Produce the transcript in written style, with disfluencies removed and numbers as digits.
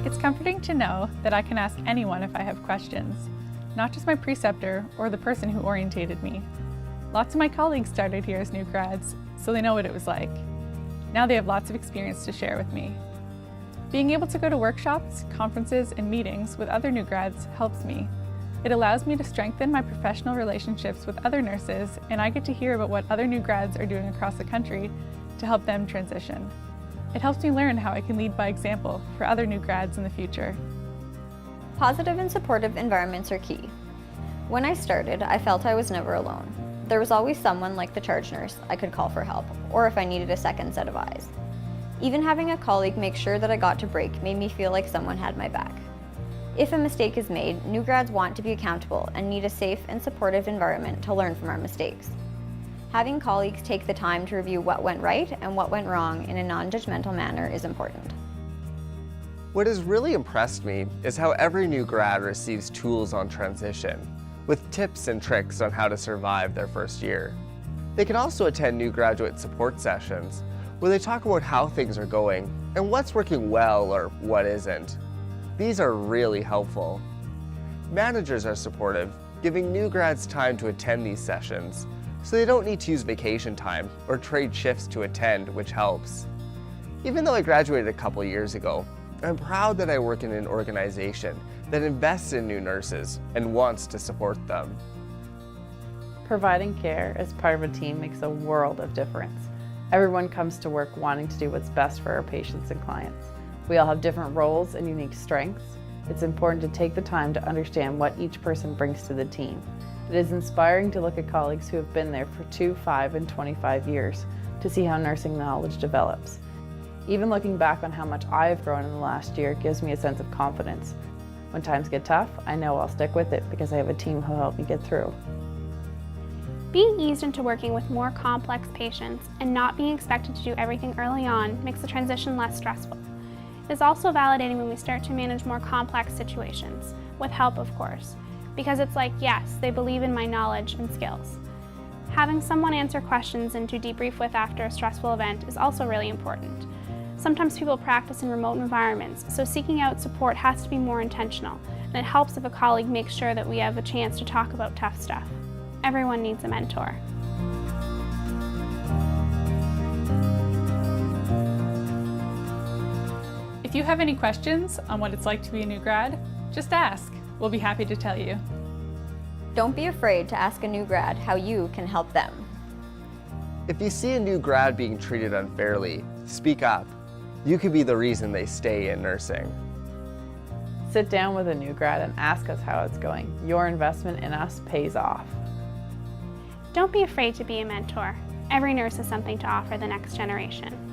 It's comforting to know that I can ask anyone if I have questions, not just my preceptor or the person who orientated me. Lots of my colleagues started here as new grads, so they know what it was like. Now they have lots of experience to share with me. Being able to go to workshops, conferences, and meetings with other new grads helps me. It allows me to strengthen my professional relationships with other nurses, and I get to hear about what other new grads are doing across the country to help them transition. It helps me learn how I can lead by example for other new grads in the future. Positive and supportive environments are key. When I started, I felt I was never alone. There was always someone like the charge nurse I could call for help, or if I needed a second set of eyes. Even having a colleague make sure that I got to break made me feel like someone had my back. If a mistake is made, new grads want to be accountable and need a safe and supportive environment to learn from our mistakes. Having colleagues take the time to review what went right and what went wrong in a non-judgmental manner is important. What has really impressed me is how every new grad receives tools on transition, with tips and tricks on how to survive their first year. They can also attend new graduate support sessions, where they talk about how things are going and what's working well or what isn't. These are really helpful. Managers are supportive, giving new grads time to attend these sessions, so they don't need to use vacation time or trade shifts to attend, which helps. Even though I graduated a couple years ago, I'm proud that I work in an organization that invests in new nurses and wants to support them. Providing care as part of a team makes a world of difference. Everyone comes to work wanting to do what's best for our patients and clients. We all have different roles and unique strengths. It's important to take the time to understand what each person brings to the team. It is inspiring to look at colleagues who have been there for 2, 5, and 25 years to see how nursing knowledge develops. Even looking back on how much I have grown in the last year gives me a sense of confidence. When times get tough, I know I'll stick with it because I have a team who will help me get through. Being eased into working with more complex patients and not being expected to do everything early on makes the transition less stressful. It is also validating when we start to manage more complex situations, with help of course, because it's like, yes, they believe in my knowledge and skills. Having someone answer questions and to debrief with after a stressful event is also really important. Sometimes people practice in remote environments, so seeking out support has to be more intentional, and it helps if a colleague makes sure that we have a chance to talk about tough stuff. Everyone needs a mentor. If you have any questions on what it's like to be a new grad, just ask. We'll be happy to tell you. Don't be afraid to ask a new grad how you can help them. If you see a new grad being treated unfairly, speak up. You could be the reason they stay in nursing. Sit down with a new grad and ask us how it's going. Your investment in us pays off. Don't be afraid to be a mentor. Every nurse has something to offer the next generation.